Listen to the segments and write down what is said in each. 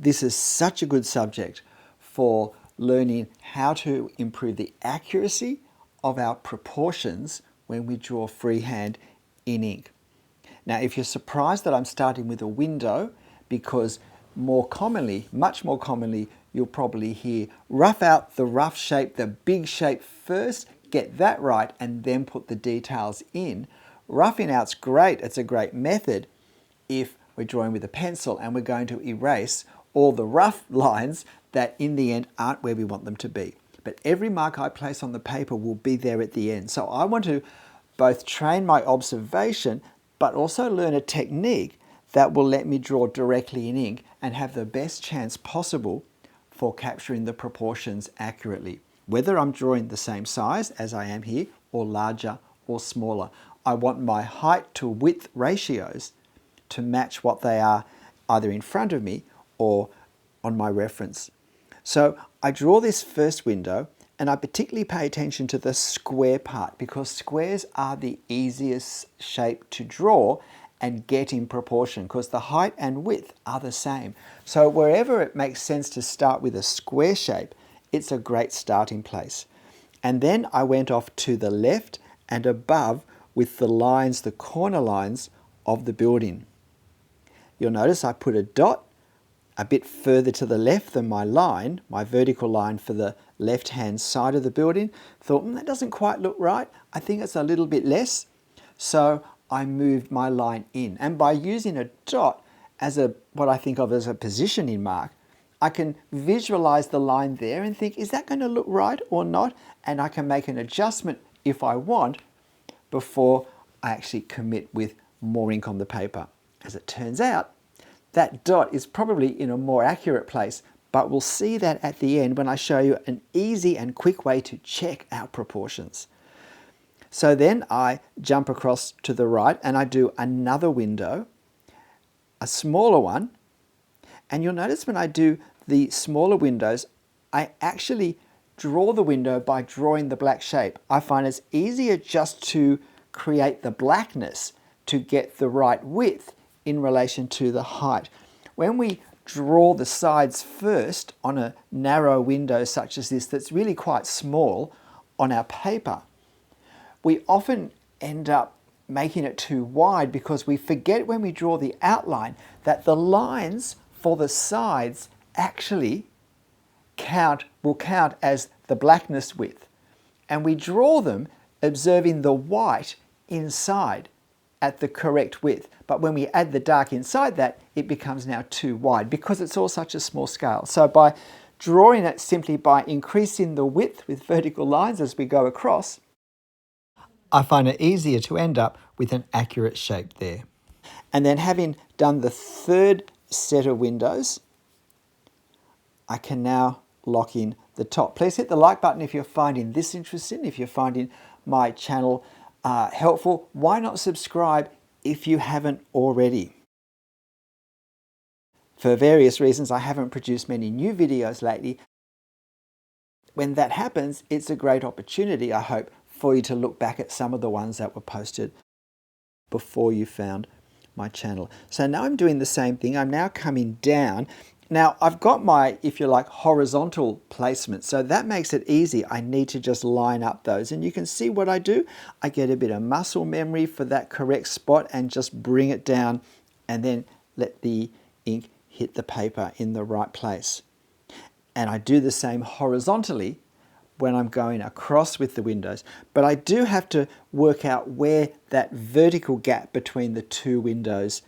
this is such a good subject for learning how to improve the accuracy of our proportions when we draw freehand in ink. Now, if you're surprised that I'm starting with a window, because more commonly, much more commonly, you'll probably hear rough out the rough shape, the big shape first, get that right, and then put the details in. Roughing out's great, it's a great method if we're drawing with a pencil and we're going to erase all the rough lines that in the end aren't where we want them to be. But every mark I place on the paper will be there at the end. So I want to both train my observation but also learn a technique that will let me draw directly in ink and have the best chance possible for capturing the proportions accurately. Whether I'm drawing the same size as I am here, or larger or smaller. I want my height to width ratios to match what they are either in front of me or on my reference. So I draw this first window, and I particularly pay attention to the square part because squares are the easiest shape to draw and get in proportion because the height and width are the same. So wherever it makes sense to start with a square shape, it's a great starting place. And then I went off to the left and above with the lines, the corner lines of the building. You'll notice I put a dot a bit further to the left than my line, my vertical line for the left-hand side of the building. Thought, that doesn't quite look right. I think it's a little bit less. So I moved my line in. And by using a dot as what I think of as a positioning mark, I can visualize the line there and think, is that going to look right or not? And I can make an adjustment if I want before I actually commit with more ink on the paper. As it turns out, that dot is probably in a more accurate place, but we'll see that at the end when I show you an easy and quick way to check our proportions. So then I jump across to the right and I do another window, a smaller one, and you'll notice when I do the smaller windows, I actually draw the window by drawing the black shape. I find it's easier just to create the blackness to get the right width in relation to the height. When we draw the sides first on a narrow window such as this that's really quite small on our paper, we often end up making it too wide because we forget when we draw the outline that the lines for the sides actually will count as the blackness width. And we draw them observing the white inside at the correct width. But when we add the dark inside that, it becomes now too wide because it's all such a small scale. So by drawing it simply by increasing the width with vertical lines as we go across, I find it easier to end up with an accurate shape there. And then having done the third set of windows, I can now lock in the top. Please hit the like button if you're finding this interesting, if you're finding my channel helpful. Why not subscribe if you haven't already? For various reasons, I haven't produced many new videos lately. When that happens, it's a great opportunity, I hope, for you to look back at some of the ones that were posted before you found my channel. So now I'm doing the same thing. I'm now coming down. Now I've got my, if you like, horizontal placement. So that makes it easy. I need to just line up those. And you can see what I do. I get a bit of muscle memory for that correct spot and just bring it down and then let the ink hit the paper in the right place. And I do the same horizontally when I'm going across with the windows. But I do have to work out where that vertical gap between the two windows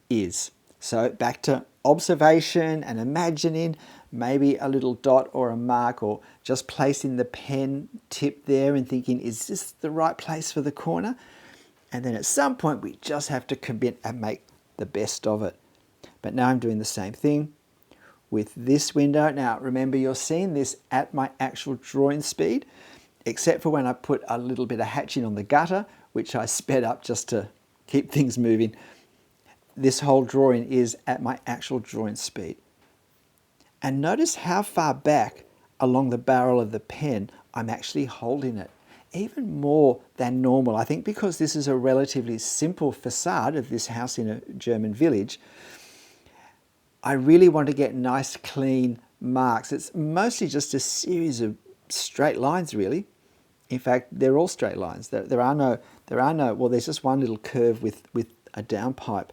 is. So back to observation and imagining maybe a little dot or a mark, or just placing the pen tip there and thinking, is this the right place for the corner? And then at some point we just have to commit and make the best of it. But now I'm doing the same thing with this window. Now remember, you're seeing this at my actual drawing speed, except for when I put a little bit of hatching on the gutter, which I sped up just to keep things moving. This whole drawing is at my actual drawing speed. And notice how far back along the barrel of the pen I'm actually holding it. Even more than normal. I think because this is a relatively simple facade of this house in a German village, I really want to get nice clean marks. It's mostly just a series of straight lines really. In fact, they're all straight lines. There are no, well, there's just one little curve with a downpipe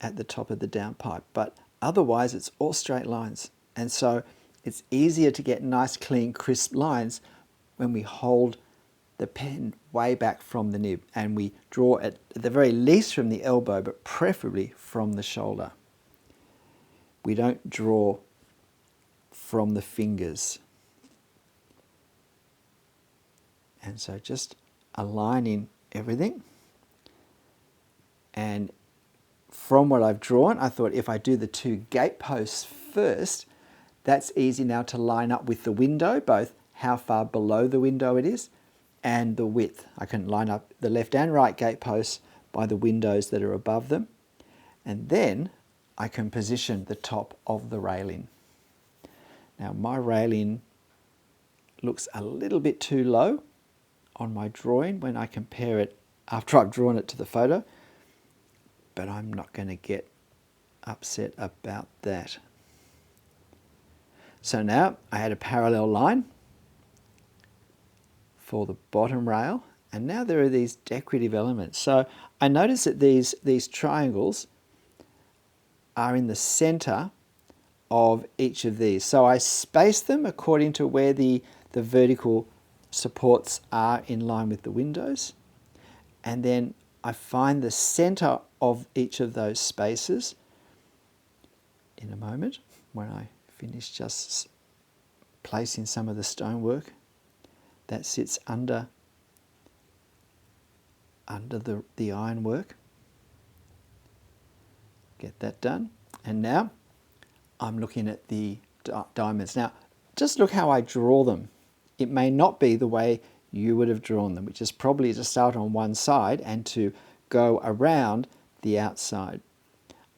at the top of the downpipe, but otherwise it's all straight lines. And so it's easier to get nice, clean, crisp lines when we hold the pen way back from the nib and we draw at the very least from the elbow, but preferably from the shoulder. We don't draw from the fingers. And so just aligning everything. And from what I've drawn, I thought if I do the two gate posts first, that's easy now to line up with the window, both how far below the window it is and the width. I can line up the left and right gate posts by the windows that are above them. And then I can position the top of the railing. Now my railing looks a little bit too low on my drawing when I compare it after I've drawn it to the photo, but I'm not going to get upset about that. So now I had a parallel line for the bottom rail, and now there are these decorative elements. So I notice that these triangles are in the center of each of these. So I space them according to where the vertical supports are in line with the windows, and then I find the center of each of those spaces in a moment when I finish just placing some of the stonework that sits under the ironwork. Get that done. And now I'm looking at the diamonds. Now just look how I draw them. It may not be the way you would have drawn them, which is probably to start on one side and to go around the outside.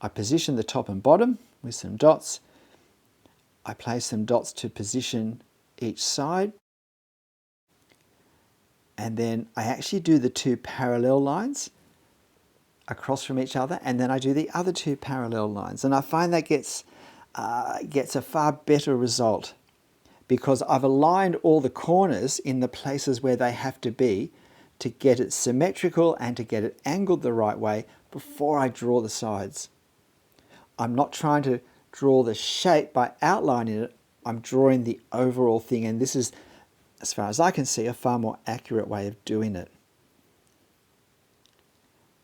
I position the top and bottom with some dots. I place some dots to position each side. And then I actually do the two parallel lines across from each other, and then I do the other two parallel lines. And I find that gets a far better result because I've aligned all the corners in the places where they have to be to get it symmetrical and to get it angled the right way before I draw the sides. I'm not trying to draw the shape by outlining it, I'm drawing the overall thing, and this is, as far as I can see, a far more accurate way of doing it.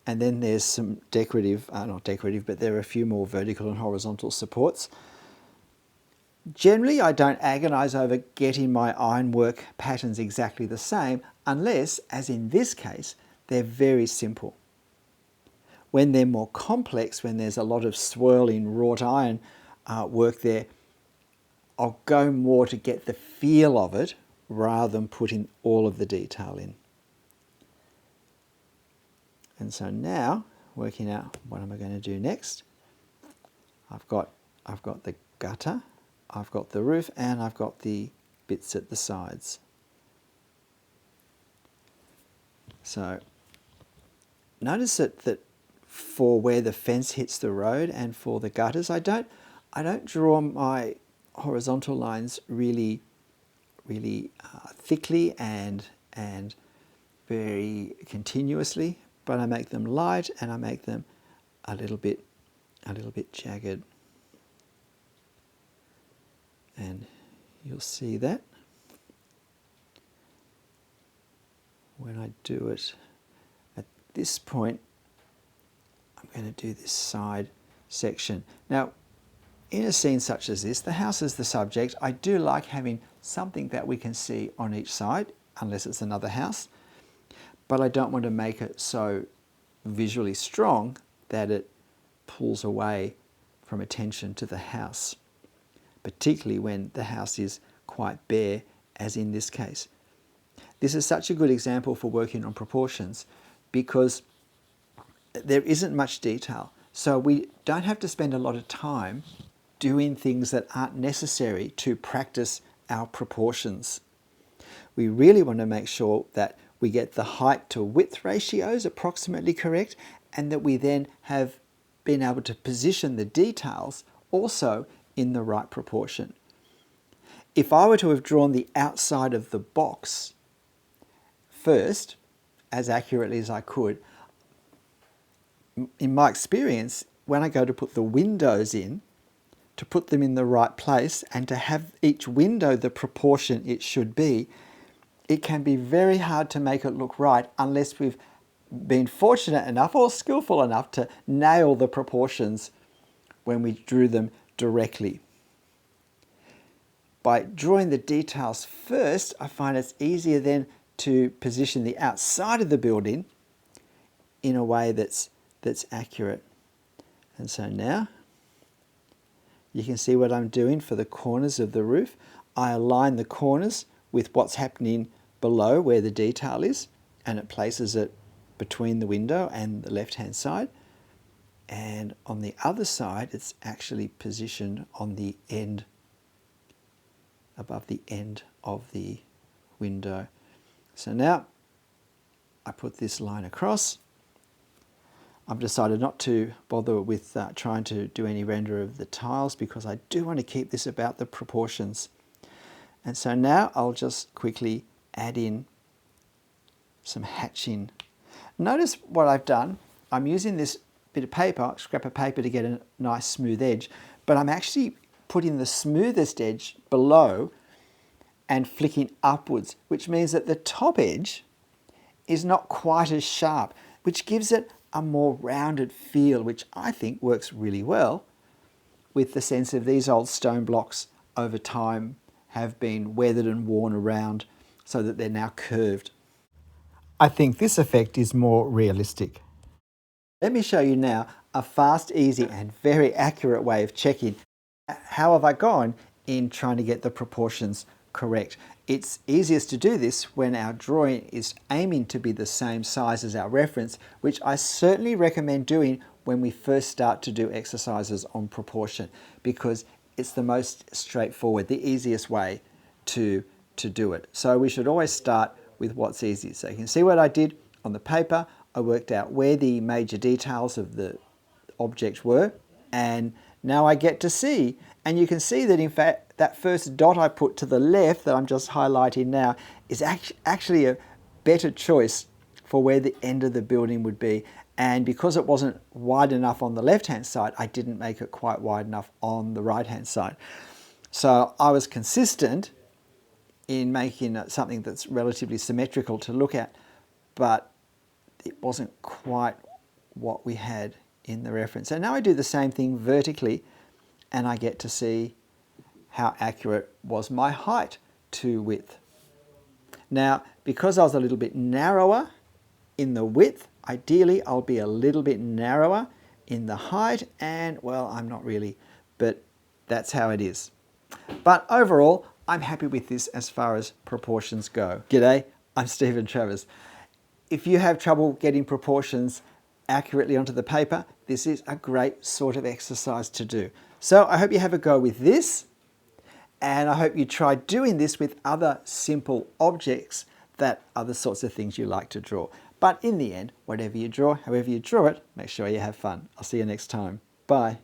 And then there's some decorative, not decorative, but there are a few more vertical and horizontal supports. Generally, I don't agonize over getting my ironwork patterns exactly the same unless, as in this case, they're very simple. When they're more complex, when there's a lot of swirling wrought iron work there, I'll go more to get the feel of it rather than putting all of the detail in. And so now, working out what am I going to do next, I've got the gutter, I've got the roof, and I've got the bits at the sides. So notice that for where the fence hits the road and for the gutters, I don't draw my horizontal lines really thickly and very continuously, but I make them light and I make them a little bit jagged. And you'll see that when I do it. At this point, I'm going to do this side section. Now, in a scene such as this, the house is the subject. I do like having something that we can see on each side, unless it's another house, but I don't want to make it so visually strong that it pulls away from attention to the house, particularly when the house is quite bare, as in this case. This is such a good example for working on proportions because there isn't much detail. So we don't have to spend a lot of time doing things that aren't necessary to practice our proportions. We really want to make sure that we get the height to width ratios approximately correct, and that we then have been able to position the details also in the right proportion. If I were to have drawn the outside of the box first, as accurately as I could, in my experience, when I go to put the windows in, to put them in the right place and to have each window the proportion it should be, it can be very hard to make it look right unless we've been fortunate enough or skillful enough to nail the proportions when we drew them directly. By drawing the details first, I find it's easier then to position the outside of the building in a way that's accurate. And so now you can see what I'm doing for the corners of the roof. I align the corners with what's happening below where the detail is, and it places it between the window and the left-hand side. And on the other side, it's actually positioned on the end, above the end of the window. So now I put this line across. I've decided not to bother with trying to do any render of the tiles because I do want to keep this about the proportions. And so now I'll just quickly add in some hatching. Notice what I've done. I'm using this bit of paper, scrap of paper, to get a nice smooth edge, but I'm actually putting the smoothest edge below and flicking upwards, which means that the top edge is not quite as sharp, which gives it a more rounded feel, which I think works really well with the sense of these old stone blocks over time have been weathered and worn around so that they're now curved. I think this effect is more realistic. Let me show you now a fast, easy and very accurate way of checking how have I gone in trying to get the proportions correct. It's easiest to do this when our drawing is aiming to be the same size as our reference, which I certainly recommend doing when we first start to do exercises on proportion, because it's the most straightforward, the easiest way to do it. So we should always start with what's easy. So you can see what I did on the paper. I worked out where the major details of the object were, and now I get to see. And you can see that in fact that first dot I put to the left that I'm just highlighting now is actually a better choice for where the end of the building would be. And because it wasn't wide enough on the left-hand side, I didn't make it quite wide enough on the right-hand side. So I was consistent in making something that's relatively symmetrical to look at, but it wasn't quite what we had in the reference. So now I do the same thing vertically, and I get to see how accurate was my height to width. Now, because I was a little bit narrower in the width, ideally I'll be a little bit narrower in the height, and well, I'm not really, but that's how it is. But overall, I'm happy with this as far as proportions go. G'day, I'm Stephen Travers. If you have trouble getting proportions accurately onto the paper, this is a great sort of exercise to do. So I hope you have a go with this, and I hope you try doing this with other simple objects that are the sorts of things you like to draw. But in the end, whatever you draw, however you draw it, make sure you have fun. I'll see you next time. Bye.